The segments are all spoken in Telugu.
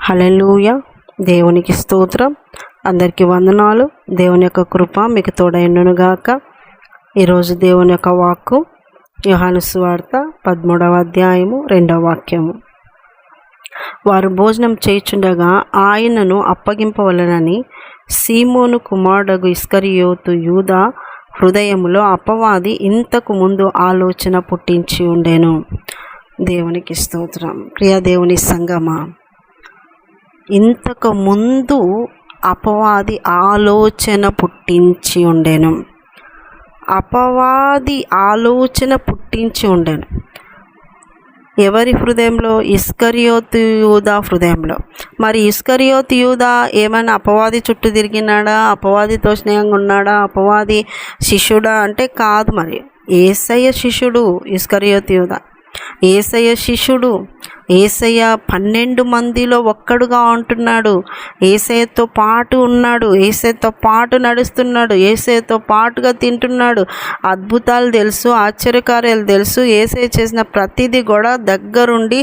హల్లెలూయా. దేవునికి స్తోత్రం. అందరికీ వందనాలు. దేవుని యొక్క కృప మీకు తోడైండునుగాక. ఈరోజు దేవుని యొక్క వాక్కు యోహాను సువార్త 13వ అధ్యాయము 2వ వాక్యము. వారు భోజనం చేయుచుండగా ఆయనను అప్పగింపవలెనని సీమోను కుమారుడగు ఇస్కరియోతు యూదా హృదయములో అపవాది ఇంతకు ముందు ఆలోచన పుట్టించి ఉండెను. దేవునికి స్తోత్రం. ప్రియ దేవుని సంగమా, ఇంతకు ముందు అపవాది ఆలోచన పుట్టించి ఉండెను. అపవాది ఆలోచన పుట్టించి ఉండెను. ఎవరి హృదయంలో? ఇస్కరియోతు యూదా హృదయంలో. మరి ఇస్కరియోతు యూదా ఏమైనా అపవాది చుట్టూ తిరిగినాడా? అపవాదితో స్నేహంగా ఉన్నాడా? అపవాది శిష్యుడా అంటే కాదు. మరి యేసయ్య శిష్యుడు ఇస్కరియోతు యూదా. యేసయ్య శిష్యుడు. యేసయ్య 12 మందిలో ఒక్కడుగా ఉంటున్నాడు. యేసయ్యతో పాటు ఉన్నాడు. యేసయ్యతో పాటు నడుస్తున్నాడు. యేసయ్యతో పాటుగా తింటున్నాడు. అద్భుతాలు తెలుసు, ఆశ్చర్యకార్యాలు తెలుసు. యేసయ్య చేసిన ప్రతిదీ కూడా దగ్గరుండి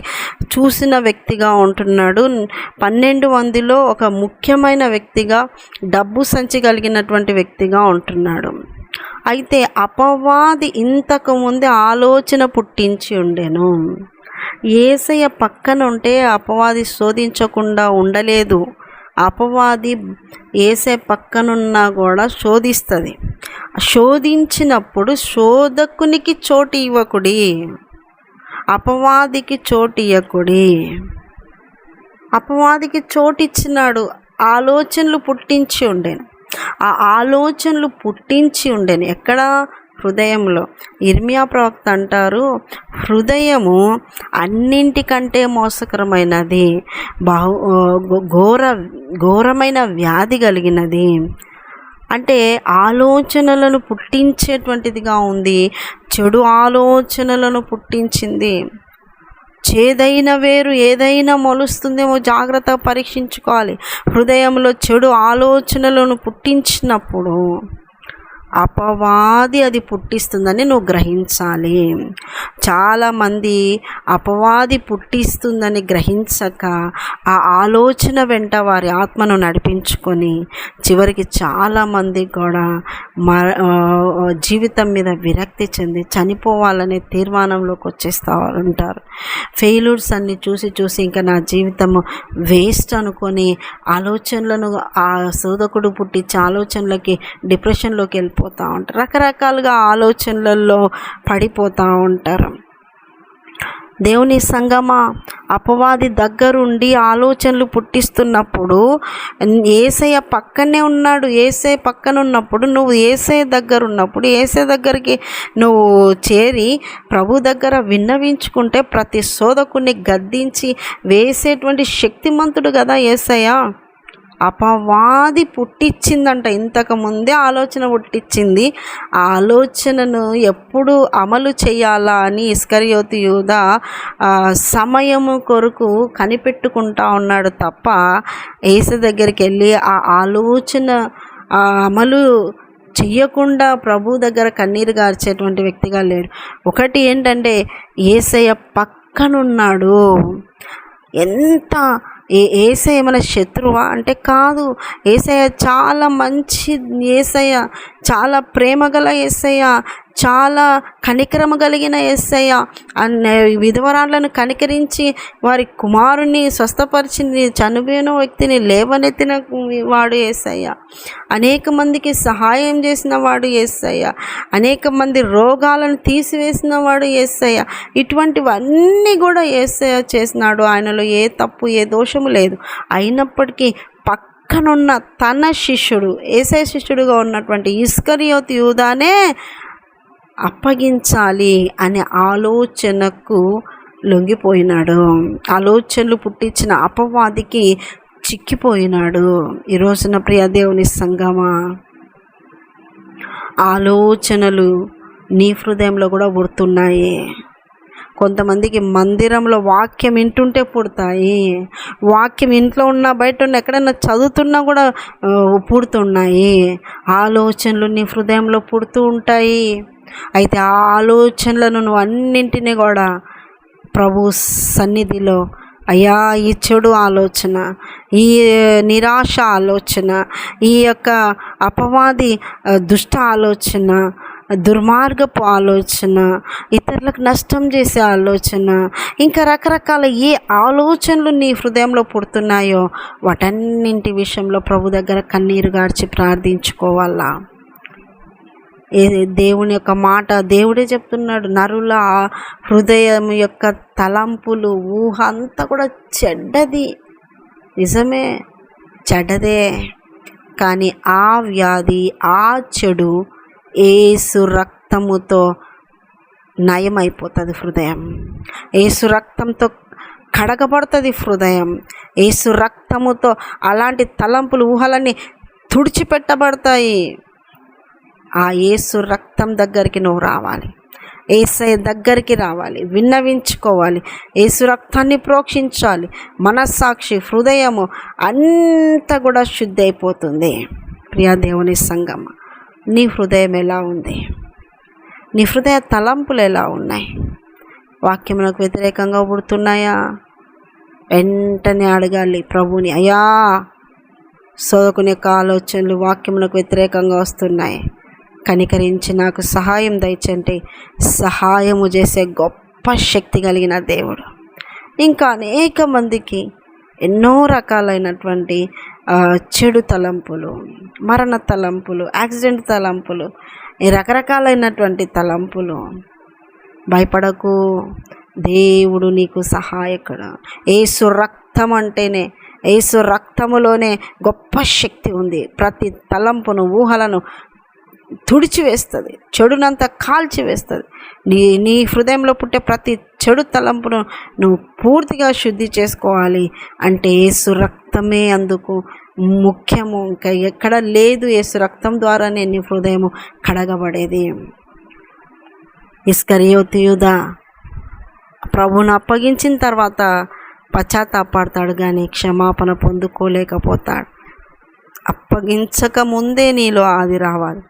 చూసిన వ్యక్తిగా ఉంటున్నాడు. 12 మందిలో ఒక ముఖ్యమైన వ్యక్తిగా, డబ్బు సంచి కలిగినటువంటి వ్యక్తిగా ఉంటున్నాడు. అయితే అపవాది ఇంతకు ముందే ఆలోచన పుట్టించి ఉండెను. యేసయ్య పక్కన ఉంటే అపవాది శోధించకుండా ఉండలేదు. అపవాది యేసయ్య పక్కనున్నా కూడా శోధిస్తుంది. శోధించినప్పుడు శోధకునికి చోటు ఇవ్వకుడి, అపవాదికి చోటు ఇవ్వకుడి. అపవాదికి చోటు ఇచ్చినాడు. ఆలోచనలు పుట్టించి ఉండేను. ఆ ఆలోచనలు పుట్టించి ఉండేను ఎక్కడ? హృదయంలో. ఇర్మియా ప్రవక్త అంటారు, హృదయము అన్నింటికంటే మోసకరమైనది, ఘోరమైన వ్యాధి కలిగినది. అంటే ఆలోచనలను పుట్టించేటువంటిదిగా ఉంది. చెడు ఆలోచనలను పుట్టించింది. చేదైన వేరు ఏదైనా మొలుస్తుందేమో జాగ్రత్తగా పరీక్షించుకోవాలి. హృదయంలో చెడు ఆలోచనలను పుట్టించినప్పుడు అపవాది అది పుట్టిస్తుందని నువ్వు గ్రహించాలి. చాలామంది అపవాది పుట్టిస్తుందని గ్రహించక ఆ ఆలోచన వెంట వారి ఆత్మను నడిపించుకొని చివరికి చాలామంది కూడా జీవితం మీద విరక్తి చెంది చనిపోవాలనే తీర్మానంలోకి వచ్చేస్తూ ఉంటారు. ఫెయిల్యూర్స్ అన్ని చూసి ఇంకా నా జీవితము వేస్ట్ అనుకొని ఆలోచనలను, ఆ శోధకుడు పుట్టించే ఆలోచనలకి డిప్రెషన్లోకి వెళ్ళిపోతూ ఉంటారు. రకరకాలుగా ఆలోచనలలో పడిపోతూ ఉంటారు. దేవుని సంగమా, అపవాది దగ్గరుండి ఆలోచనలు పుట్టిస్తున్నప్పుడు యేసయ్య పక్కనే ఉన్నాడు. యేసయ్య పక్కన ఉన్నప్పుడు నువ్వు యేసయ్య దగ్గర ఉన్నప్పుడు యేసయ్య దగ్గరికి నువ్వు చేరి ప్రభు దగ్గర విన్నవించుకుంటే ప్రతి శోధకుని గద్దించి వేసేటువంటి శక్తిమంతుడు కదా యేసయ్య. అపవాది పుట్టించిందంట. ఇంతకుముందే ఆలోచన పుట్టించింది. ఆ ఆలోచనను ఎప్పుడు అమలు చేయాలా అని ఇస్కరియోతు యూదా సమయము కొరకు కనిపెట్టుకుంటా ఉన్నాడు తప్ప యేసు దగ్గరికి వెళ్ళి ఆ ఆలోచన అమలు చెయ్యకుండా ప్రభు దగ్గర కన్నీరు గార్చేటువంటి వ్యక్తిగా లేడు. ఒకటి ఏంటంటే యేసయ్య పక్కనున్నాడు. ఎంత యేసయ్య మన శత్రువా అంటే కాదు. యేసయ్య చాలా మంచి యేసయ్య, చాలా ప్రేమగల యేసయ్య, చాలా కనికరము కలిగిన యేసయ్య. విధవరాళ్లను కనికరించి వారి కుమారుని స్వస్థపరిచింది, చనిపోయిన వ్యక్తిని లేవనెత్తిన వాడు యేసయ్య. అనేక మందికి సహాయం చేసిన వాడు యేసయ్య. అనేక మంది రోగాలను తీసివేసిన వాడు యేసయ్య. ఇటువంటివన్నీ కూడా యేసయ్య చేసినాడు. ఆయనలో ఏ తప్పు, ఏ దోషము లేదు. అయినప్పటికీ పక్కనున్న తన శిష్యుడు, యేసయ్య శిష్యుడుగా ఉన్నటువంటి ఇస్కరియోతు యూదానే అప్పగించాలి అనే ఆలోచనకు లొంగిపోయినాడు. ఆలోచనలు పుట్టించిన అపవాదికి చిక్కిపోయినాడు. ఈరోజున ప్రియ దేవుని సంగమా, ఆలోచనలు నీ హృదయంలో కూడా పుడుతున్నాయి. కొంతమందికి మందిరంలో వాక్యం వింటుంటే పుడతాయి. వాక్యం ఇంట్లో ఉన్నా బయట ఉన్న ఎక్కడైనా చదువుతున్నా కూడా పుడుతున్నాయి. ఆలోచనలు నీ హృదయంలో పుడుతూ ఉంటాయి. అయితే ఆ ఆలోచనలను నువ్వు అన్నింటినీ కూడా ప్రభు సన్నిధిలో అయ్యా ఈ చెడు ఆలోచన, ఈ నిరాశ ఆలోచన, ఈ యొక్క అపవాది దుష్ట ఆలోచన, దుర్మార్గపు ఆలోచన, ఇతరులకు నష్టం చేసే ఆలోచన, ఇంకా రకరకాల ఏ ఆలోచనలు నీ హృదయంలో పుడుతున్నాయో వాటన్నింటి విషయంలో ప్రభు దగ్గర కన్నీరు గార్చి ప్రార్థించుకోవాలా. దేవుని యొక్క మాట దేవుడే చెప్తున్నాడు, నరుల హృదయం యొక్క తలంపులు ఊహ అంతా కూడా చెడ్డది. నిజమే, చెడ్డదే. కానీ ఆ వ్యాధి, ఆ చెడు యేసు రక్తముతో నయమైపోతుంది. హృదయం యేసు రక్తంతో కడగబడుతుంది. హృదయం యేసు రక్తముతో అలాంటి తలంపులు ఊహలన్నీ తుడిచిపెట్టబడతాయి. ఆ యేసు రక్తం దగ్గరికి నువ్వు రావాలి, యేసయ్య దగ్గరికి రావాలి, విన్నవించుకోవాలి, యేసు రక్తాన్ని ప్రోక్షించాలి. మనస్సాక్షి, హృదయము అంతా కూడా శుద్ధి అయిపోతుంది. ప్రియా దేవుని సంగమ, నీ హృదయం ఎలా ఉంది? నీ హృదయ తలంపులు ఎలా ఉన్నాయి? వాక్యమునకు వ్యతిరేకంగా పుడుతున్నాయా? వెంటనే అడగాలి ప్రభుని, అయ్యా సోదకుని యొక్క ఆలోచనలు వాక్యమునకు వ్యతిరేకంగా వస్తున్నాయి, కనికరించి నాకు సహాయం దయచండి. సహాయము చేసే గొప్ప శక్తి కలిగిన దేవుడు. ఇంకా అనేక మందికి ఎన్నో రకాలైనటువంటి చెడు తలంపులు, మరణ తలంపులు, యాక్సిడెంట్ తలంపులు, ఈ రకరకాలైనటువంటి తలంపులు. భయపడకు, దేవుడు నీకు సహాయకుడు. యేసు రక్తం అంటేనే, యేసు రక్తములోనే గొప్ప శక్తి ఉంది. ప్రతి తలంపును, ఊహలను తుడిచివేస్తుంది, చెడునంతా కాల్చివేస్తుంది. నీ హృదయంలో పుట్టే ప్రతి చెడు తలంపును నువ్వు పూర్తిగా శుద్ధి చేసుకోవాలి అంటే యేసు రక్తమే అందుకు ముఖ్యము. ఇంకా ఎక్కడ లేదు. యేసు రక్తం ద్వారానే నీ హృదయము కడగబడేది. ఇస్కరియోతు యూదా ప్రభువును అప్పగించిన తర్వాత పశ్చాత్తాపడతాడు, కానీ క్షమాపణ పొందుకోలేకపోతాడు. అప్పగించక ముందే నీలో అది రావాలి.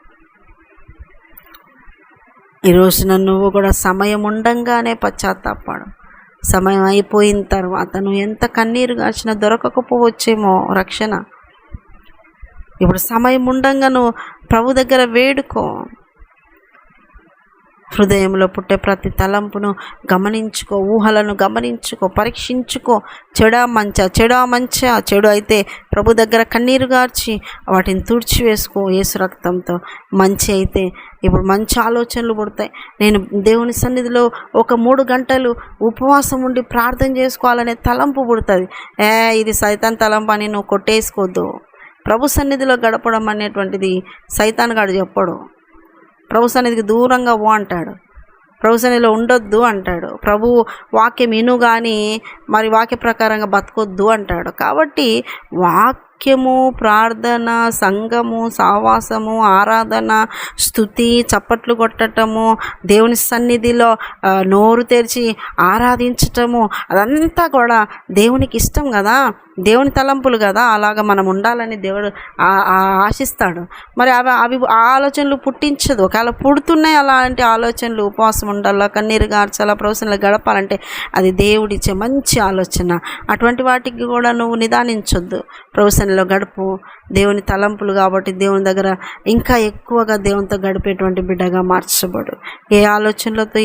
ఈ రోజున నువ్వు కూడా సమయం ఉండంగానే పశ్చాత్తాపడు. సమయం అయిపోయిన తర్వాత నువ్వు ఎంత కన్నీరు గార్చినా దొరకకపోవచ్చేమో రక్షణ. ఇప్పుడు సమయం ఉండంగా నువ్వు ప్రభు దగ్గర వేడుకో. హృదయంలో పుట్టే ప్రతి తలంపును గమనించుకో, ఊహలను గమనించుకో, పరీక్షించుకో. చెడా మంచా, చెడు అయితే ప్రభు దగ్గర కన్నీరు గార్చి వాటిని తుడిచివేసుకో యేసు రక్తంతో. మంచి అయితే ఇప్పుడు మంచి ఆలోచనలు పుడతాయి. నేను దేవుని సన్నిధిలో ఒక 3 గంటలు ఉపవాసం ఉండి ప్రార్థన చేసుకోవాలనే తలంపు పుడుతుంది. ఇది సైతాన్ తలంపు అని నువ్వు కొట్టేసుకోవద్దు. ప్రభు సన్నిధిలో గడపడం అనేటువంటిది సైతాన్ గాడు చెప్పడు. ప్రభు సన్నిధికి దూరంగా పో అంటాడు, ప్రభు సన్నిధిలో ఉండొద్దు అంటాడు. ప్రభు వాక్యం విను కానీ మరి వాక్య ప్రకారంగా బతకొద్దు అంటాడు. కాబట్టి వాక్యము, ప్రార్థన, సంఘము, సావాసము, ఆరాధన, స్తుతి, చప్పట్లు కొట్టటము, దేవుని సన్నిధిలో నోరు తెరిచి ఆరాధించటము, అదంతా కూడా దేవునికి ఇష్టం కదా, దేవుని తలంపులు కదా. అలాగ మనం ఉండాలని దేవుడు ఆశిస్తాడు. మరి అవి ఆలోచనలు పుట్టించదు. ఒకవేళ పుడుతున్నాయి అలాంటి ఆలోచనలు, ఉపవాసం ఉండాలా, కన్నీరు గార్చాలా, ప్రవచనలు గడపాలంటే అది దేవుడిచ్చే మంచి ఆలోచన. అటువంటి వాటికి కూడా నువ్వు నిదానించొద్దు. ప్రవచనలో గడుపు. దేవుని తలంపులు కాబట్టి దేవుని దగ్గర ఇంకా ఎక్కువగా దేవునితో గడిపేటువంటి బిడ్డగా మార్చబడు. ఏ ఆలోచనలతో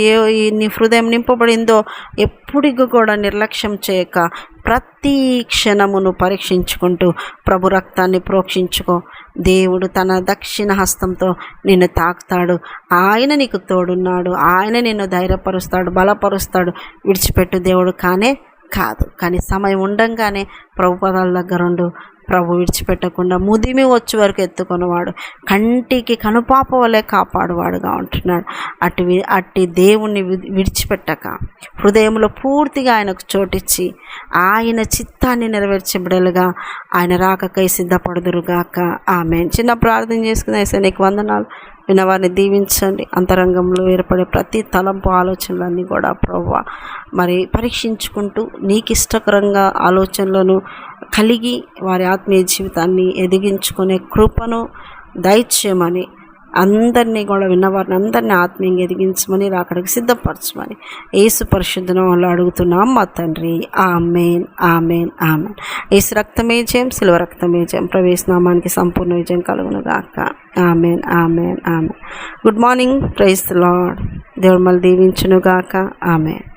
నీ హృదయం నింపబడిందో ఎప్పుడికి కూడా నిర్లక్ష్యం చేయక ప్రతి క్షణమును పరీక్షించుకుంటూ ప్రభు రక్తాన్ని ప్రోక్షించుకో. దేవుడు తన దక్షిణ హస్తంతో నిన్ను తాకుతాడు. ఆయన నీకు తోడున్నాడు. ఆయన నిన్ను ధైర్యపరుస్తాడు, బలపరుస్తాడు. విడిచిపెట్టు దేవుడు కానే కాదు. కానీ సమయం ఉండంగానే ప్రభు పదాల దగ్గరుండు. ప్రభు విడిచిపెట్టకుండా ముదిమి వచ్చే వరకు ఎత్తుకున్నవాడు, కంటికి కనుపాప వలె కాపాడువాడుగా ఉంటున్నాడు. అట్టి దేవుణ్ణి విడిచిపెట్టక హృదయంలో పూర్తిగా ఆయనకు చోటిచ్చి ఆయన చిత్తాన్ని నెరవేర్చే బిడ్డలుగా ఆయన రాకకై సిద్ధపడుదురుగాక. ఆమేన్. చిన్న ప్రార్థన చేసుకుని యేసయ్యా నీకు వందనాలు. విన్నవారిని దీవించండి. అంతరంగంలో ఏర్పడే ప్రతి తలంపు, ఆలోచనలన్నీ కూడా ప్రభువా మరి పరీక్షించుకుంటూ నీకు ఇష్టకరంగా ఆలోచనలను కలిగి వారి ఆత్మీయ జీవితాన్ని ఎదిగించుకునే కృపను దయచేయమని అందరినీ కూడా విన్నవారిని అందరినీ ఆత్మీయంగా ఎదిగించమని రాకడికి సిద్ధపరచమని యేసు పరిశుద్ధ నామములో అడుగుతున్నాం మా తండ్రి. ఆమేన్, ఆమేన్, ఆమేన్. యేసు రక్తమే జయం, శిలువ రక్తమే జయం. ప్రవేశనామానికి సంపూర్ణ విజయం కలుగును గాక. Amen, amen, amen. Good morning. Praise the Lord. దేవుడు మళ్ళీ దీవించును గాక. ఆమేన్.